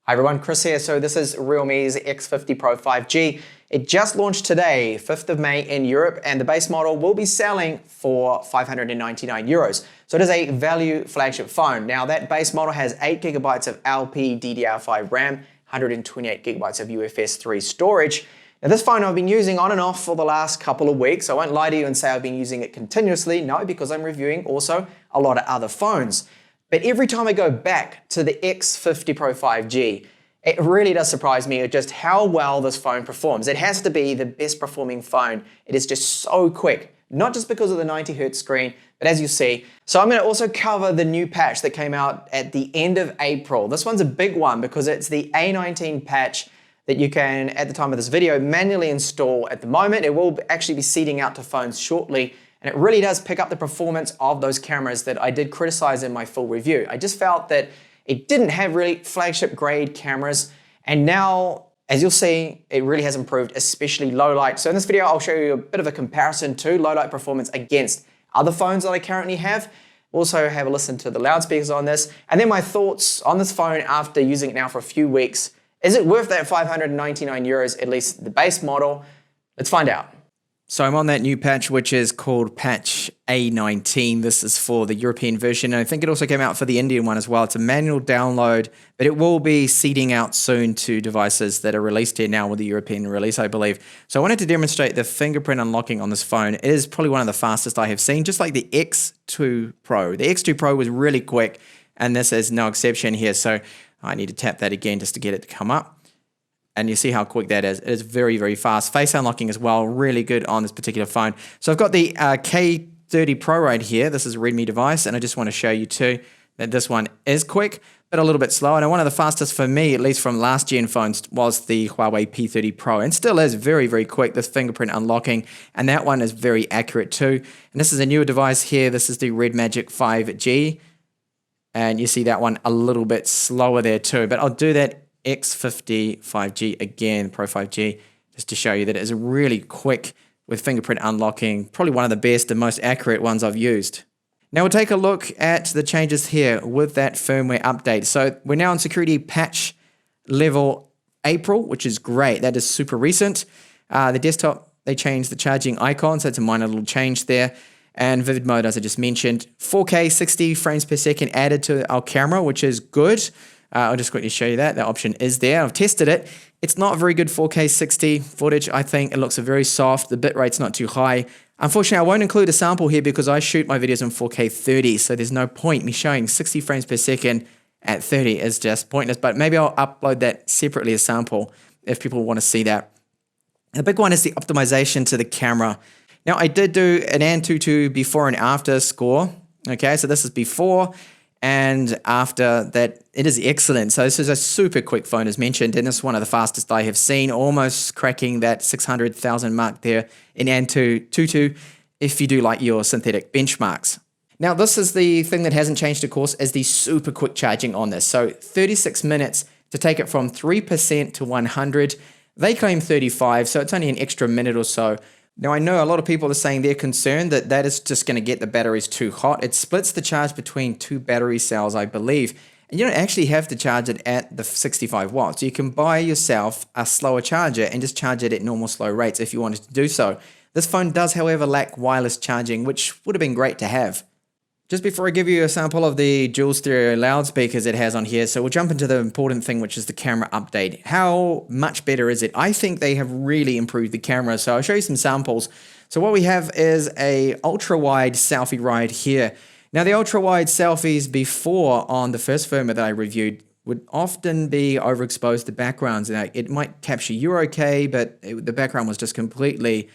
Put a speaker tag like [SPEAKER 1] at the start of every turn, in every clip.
[SPEAKER 1] Hi everyone, Chris here. So this is Realme's X50 Pro 5G. It just launched today, 5th of May in Europe, and the base model will be selling for €599. So it is a value flagship phone. Now that base model has 8GB of LPDDR5 RAM, 128GB of UFS 3 storage. Now this phone I've been using on and off for the last couple of weeks. I won't lie to you and say I've been using it continuously, no, because I'm reviewing also a lot of other phones. But every time I go back to the X50 Pro 5G, it really does surprise me at just how well this phone performs. It has to be the best performing phone. It is just so quick, not just because of the 90Hz screen, but as you see. So I'm going to also cover the new patch that came out at the end of April. This one's a big one because it's the A19 patch that you can, at the time of this video, manually install at the moment. It will actually be seeding out to phones shortly. And it really does pick up the performance of those cameras that I did criticize in my full review. I just felt that it didn't have really flagship grade cameras. And now, as you'll see, it really has improved, especially low light. So in this video, I'll show you a bit of a comparison to low light performance against other phones that I currently have. Also have a listen to the loudspeakers on this. And then my thoughts on this phone after using it now for a few weeks. Is it worth that €599, at least the base model? Let's find out. So I'm on that new patch, which is called patch A19. This is for the European version, and I think it also came out for the Indian one as well. It's a manual download, but it will be seeding out soon to devices that are released here now with the European release, I believe. So I wanted to demonstrate the fingerprint unlocking on this phone. It is probably one of the fastest I have seen, just like the X2 Pro. The X2 Pro was really quick, and this is no exception here. So I need to tap that again just to get it to come up. And you see how quick that is. It is very, very fast. Face unlocking as well, really good on this particular phone. So I've got the K30 Pro right here. This is a Redmi device, and I just want to show you too that this one is quick, but a little bit slower. And one of the fastest for me, at least from last gen phones, was the Huawei P30 Pro, and still is very, very quick, this fingerprint unlocking, and that one is very accurate too. And this is a newer device here. This is the Red Magic 5G, and you see that one a little bit slower there too, but I'll do that X50 5G again, Pro 5G, just to show you that it is really quick with fingerprint unlocking, probably one of the best and most accurate ones I've used. Now we'll take a look at the changes here with that firmware update. So we're now on security patch level April, which is great. That is super recent. The desktop, they changed the charging icon, so it's a minor little change there. And vivid mode, as I just mentioned. 4K 60 frames per second added to our camera, which is good. I'll just quickly show you that. That option is there. I've tested it. It's not very good 4K 60 footage, I think. It looks very soft. The bitrate's not too high. Unfortunately, I won't include a sample here because I shoot my videos in 4K 30, so there's no point me showing 60 frames per second at 30 is just pointless. But maybe I'll upload that separately as sample if people want to see that. The big one is the optimization to the camera. Now, I did do an Antutu before and after score. Okay, so this is before. And after that, it is excellent. So this is a super quick phone as mentioned, and it's one of the fastest I have seen, almost cracking that 600,000 mark there in Antutu if you do like your synthetic benchmarks. Now this is the thing that hasn't changed, of course, is the super quick charging on this. So 36 minutes to take it from 3% to 100. They claim 35, so it's only an extra minute or so. Now, I know a lot of people are saying they're concerned that that is just going to get the batteries too hot. It splits the charge between two battery cells, I believe. And you don't actually have to charge it at the 65 watts. You can buy yourself a slower charger and just charge it at normal slow rates if you wanted to do so. This phone does, however, lack wireless charging, which would have been great to have. Just before I give you a sample of the dual stereo loudspeakers it has on here, so we'll jump into the important thing, which is the camera update. How much better is it? I think they have really improved the camera, so I'll show you some samples. So what we have is a ultra-wide selfie ride here. Now the ultra-wide selfies before on the first firmware that I reviewed would often be overexposed to backgrounds. Now, it might capture you okay, but the background was just completely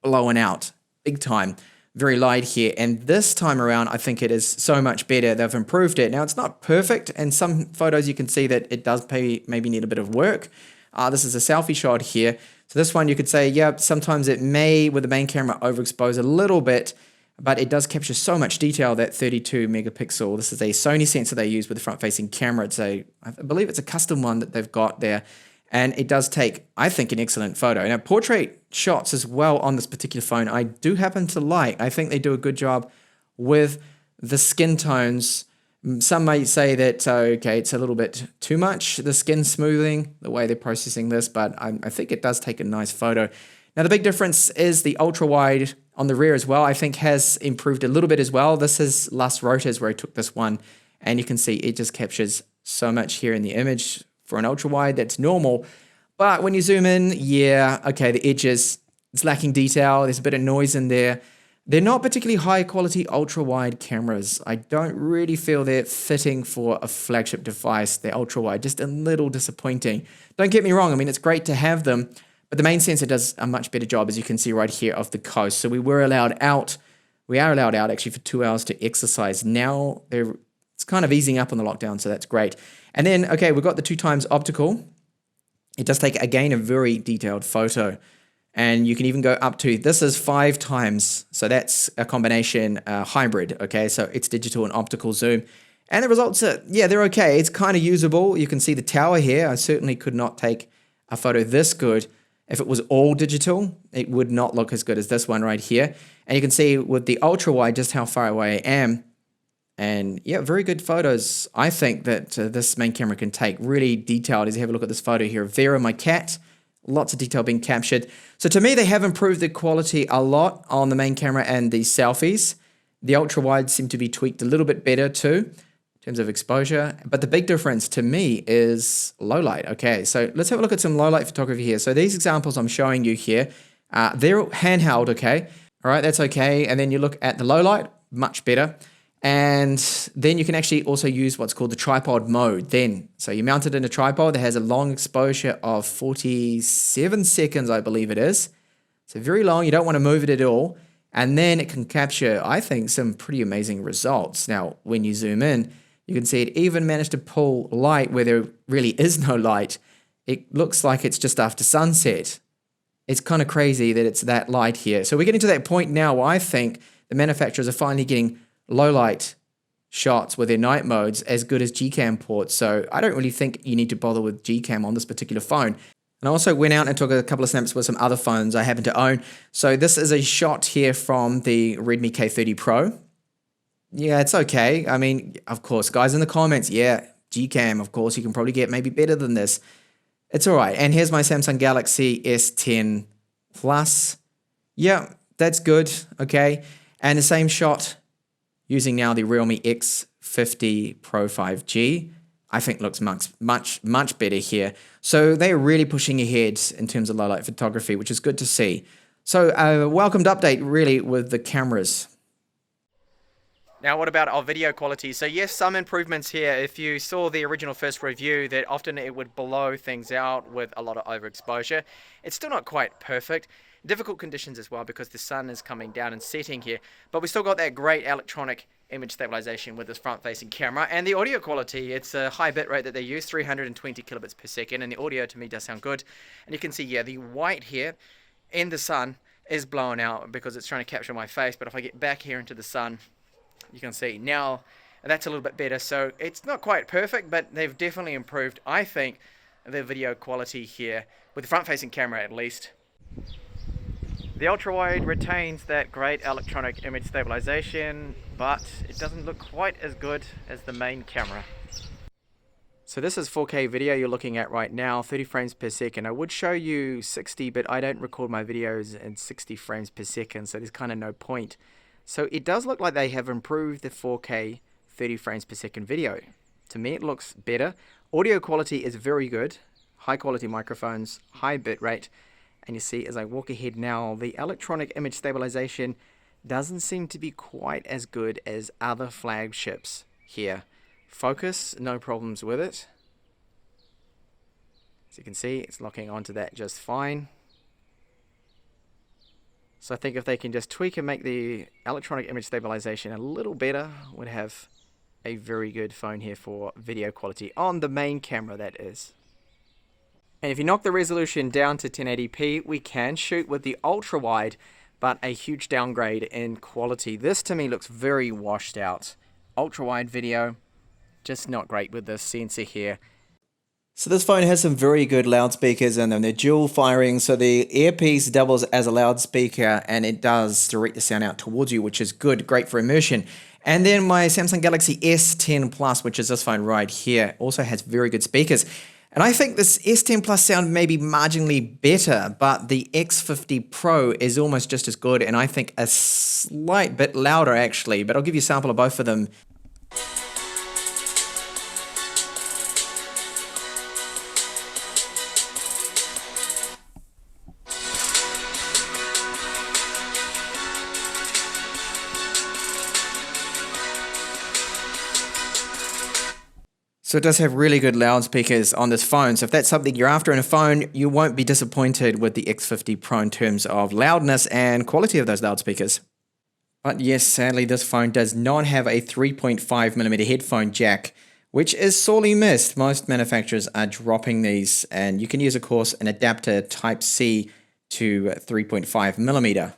[SPEAKER 1] blown out, big time. Very light here, and this time around I think it is so much better. They've improved it. Now it's not perfect, and some photos you can see that it does maybe need a bit of work. This is a selfie shot here, so this one you could say, yeah, sometimes it may with the main camera overexpose a little bit, but it does capture so much detail, that 32 megapixel. This is a Sony sensor they use with the front-facing camera. I believe it's a custom one that they've got there. And it does take, I think, an excellent photo. Now, portrait shots as well on this particular phone, I do happen to like. I think they do a good job with the skin tones Some might say that, okay, it's a little bit too much, the skin smoothing, the way they're processing this, but I think it does take a nice photo. Now, the big difference is the ultra wide on the rear as well, I think has improved a little bit as well. This is Las Rotas where I took this one, and you can see it just captures so much here in the image for an ultra wide that's normal. But when you zoom in, yeah, okay, the edges, it's lacking detail. There's a bit of noise in there. They're not particularly high quality ultra wide cameras. I don't really feel they're fitting for a flagship device. They're ultra wide, just a little disappointing. Don't get me wrong. I mean, it's great to have them, but the main sensor does a much better job, as you can see right here, of the coast. So we are allowed out actually for 2 hours to exercise. Now it's kind of easing up on the lockdown, so that's great. And then, okay, we've got the 2x optical. It does take, again, a very detailed photo. And you can even go up to, this is 5 times. So that's a combination hybrid, okay? So it's digital and optical zoom. And the results are, yeah, they're okay. It's kind of usable. You can see the tower here. I certainly could not take a photo this good. If it was all digital, it would not look as good as this one right here. And you can see with the ultra wide just how far away I am. And yeah, very good photos. I think that this main camera can take, really detailed. As you have a look at this photo here of Vera, my cat. Lots of detail being captured. So to me, they have improved the quality a lot on the main camera and the selfies. The ultra wide seem to be tweaked a little bit better too, in terms of exposure. But the big difference to me is low light. Okay, so let's have a look at some low light photography here. So these examples I'm showing you here, they're handheld, okay? All right, that's okay. And then you look at the low light, much better. And then you can actually also use what's called the tripod mode then. So you mount it in a tripod that has a long exposure of 47 seconds, I believe it is. So very long, you don't want to move it at all. And then it can capture, I think, some pretty amazing results. Now, when you zoom in, you can see it even managed to pull light where there really is no light. It looks like it's just after sunset. It's kind of crazy that it's that light here. So we're getting to that point now where I think the manufacturers are finally getting low light shots with their night modes as good as Gcam ports. So I don't really think you need to bother with Gcam on this particular phone. And I also went out and took a couple of snaps with some other phones I happen to own. So this is a shot here from the Redmi K30 Pro. Yeah, it's okay. I mean, of course, guys in the comments, yeah, Gcam, of course, you can probably get maybe better than this. It's all right. And here's my Samsung Galaxy S10 Plus. Yeah, that's good, okay. And the same shot using now the Realme X50 Pro 5G, I think looks much better here. So they're really pushing ahead in terms of low light photography, which is good to see. So a welcomed update really with the cameras. Now, what about our video quality? So yes, some improvements here. If you saw the original first review, that often it would blow things out with a lot of overexposure. It's still not quite perfect. Difficult conditions as well because the sun is coming down and setting here, but we still got that great electronic image stabilization with this front-facing camera. And the audio quality, it's a high bit rate that they use, 320 kilobits per second, and the audio to me does sound good. And you can see, yeah, the white here in the sun is blown out because it's trying to capture my face, but if I get back here into the sun, you can see now that's a little bit better. So it's not quite perfect, but they've definitely improved, I think, the video quality here with the front-facing camera at least. The ultra-wide retains that great electronic image stabilization, but it doesn't look quite as good as the main camera. So this is 4K video you're looking at right now, 30 frames per second. I would show you 60, but I don't record my videos in 60 frames per second, so there's kind of no point. So it does look like they have improved the 4K 30 frames per second video. To me it looks better. Audio quality is very good. High quality microphones, high bit rate. And you see as I walk ahead now, the electronic image stabilization doesn't seem to be quite as good as other flagships here. Focus, no problems with it. As you can see, it's locking onto that just fine. So I think if they can just tweak and make the electronic image stabilization a little better, would have a very good phone here for video quality on the main camera, that is. And if you knock the resolution down to 1080p, we can shoot with the ultra wide, but a huge downgrade in quality. This to me looks very washed out. Ultra wide video, just not great with this sensor here. So this phone has some very good loudspeakers in them. They're dual firing, so the earpiece doubles as a loudspeaker and it does direct the sound out towards you, which is good, great for immersion. And then my Samsung Galaxy S10 Plus, which is this phone right here, also has very good speakers. And I think this S10 Plus sound may be marginally better, but the X50 Pro is almost just as good, and I think a slight bit louder actually, but I'll give you a sample of both of them. So it does have really good loudspeakers on this phone. So if that's something you're after in a phone, you won't be disappointed with the X50 Pro in terms of loudness and quality of those loudspeakers. But yes, sadly, this phone does not have a 3.5mm headphone jack, which is sorely missed. Most manufacturers are dropping these, and you can use, of course, an adapter Type-C to 3.5mm.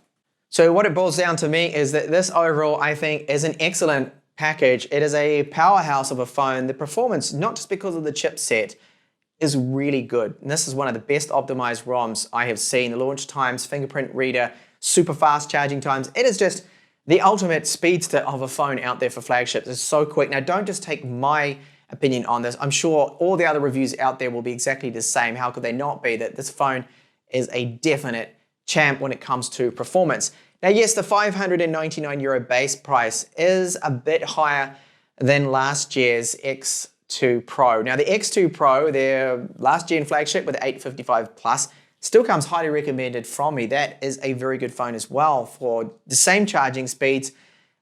[SPEAKER 1] So what it boils down to me is that this overall, I think, is an excellent package. It is a powerhouse of a phone. The performance, not just because of the chipset, is really good. And this is one of the best optimized ROMs I have seen. The launch times, fingerprint reader, super fast charging times. It is just the ultimate speedster of a phone out there for flagships. It's so quick. Now, don't just take my opinion on this. I'm sure all the other reviews out there will be exactly the same. How could they not be? That this phone is a definite champ when it comes to performance. Now, yes, the €599 base price is a bit higher than last year's X2 Pro. Now, the X2 Pro, their last gen flagship with the 855 Plus, still comes highly recommended from me. That is a very good phone as well for the same charging speeds,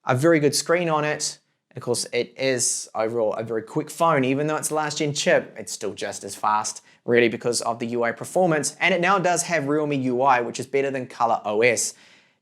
[SPEAKER 1] a very good screen on it. Of course, it is overall a very quick phone. Even though it's the last gen chip, it's still just as fast, really, because of the UI performance. And it now does have Realme UI, which is better than Color OS.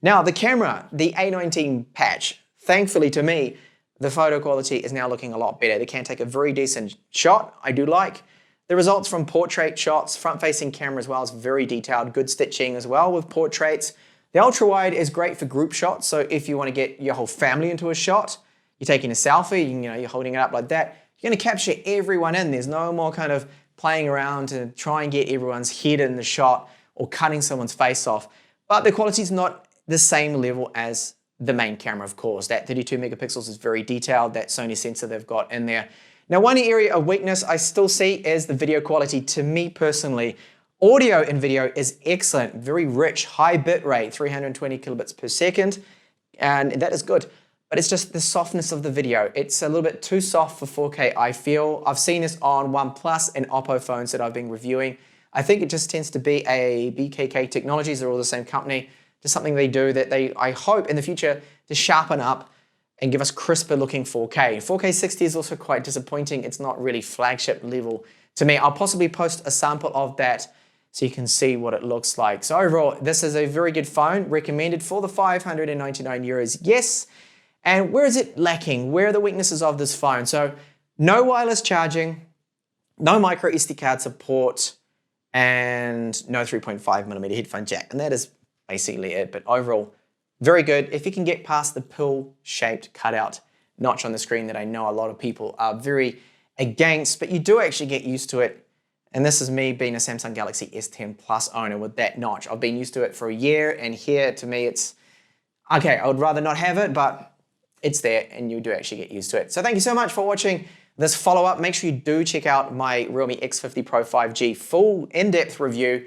[SPEAKER 1] Now, the camera, the A19 patch, thankfully to me, the photo quality is now looking a lot better. They can take a very decent shot, I do like. The results from portrait shots, front-facing camera as well is very detailed, good stitching as well with portraits. The ultra-wide is great for group shots, so if you want to get your whole family into a shot, you're taking a selfie, you're holding it up like that, you're going to capture everyone in. There's no more kind of playing around to try and get everyone's head in the shot or cutting someone's face off. But the quality is not the same level as the main camera, of course. That 32 megapixels is very detailed, that Sony sensor they've got in there. Now, one area of weakness I still see is the video quality. To me personally, audio and video is excellent, very rich, high bit rate, 320 kilobits per second, and that is good. But it's just the softness of the video. It's a little bit too soft for 4K, I feel. I've seen this on OnePlus and Oppo phones that I've been reviewing. I think it just tends to be a BKK Technologies, they're all the same company. Just something they do that I hope in the future to sharpen up and give us crisper looking 4K. 4K 60 is also quite disappointing. It's not really flagship level to me. I'll possibly post a sample of that so you can see what it looks like. So overall, this is a very good phone, recommended for the €599. Yes. And where is it lacking? Where are the weaknesses of this phone? So no wireless charging, no micro SD card support, and no 3.5mm headphone jack. And that is basically it. But overall, very good. If you can get past the pill-shaped cutout notch on the screen that I know a lot of people are very against, but you do actually get used to it. And this is me being a Samsung Galaxy S10 Plus owner with that notch. I've been used to it for a year, and here to me it's, okay, I would rather not have it, but it's there and you do actually get used to it. So thank you so much for watching this follow-up. Make sure you do check out my Realme X50 Pro 5G full in-depth review.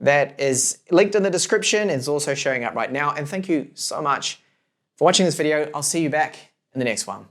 [SPEAKER 1] That is linked in the description. It's also showing up right now. And thank you so much for watching this video. I'll see you back in the next one.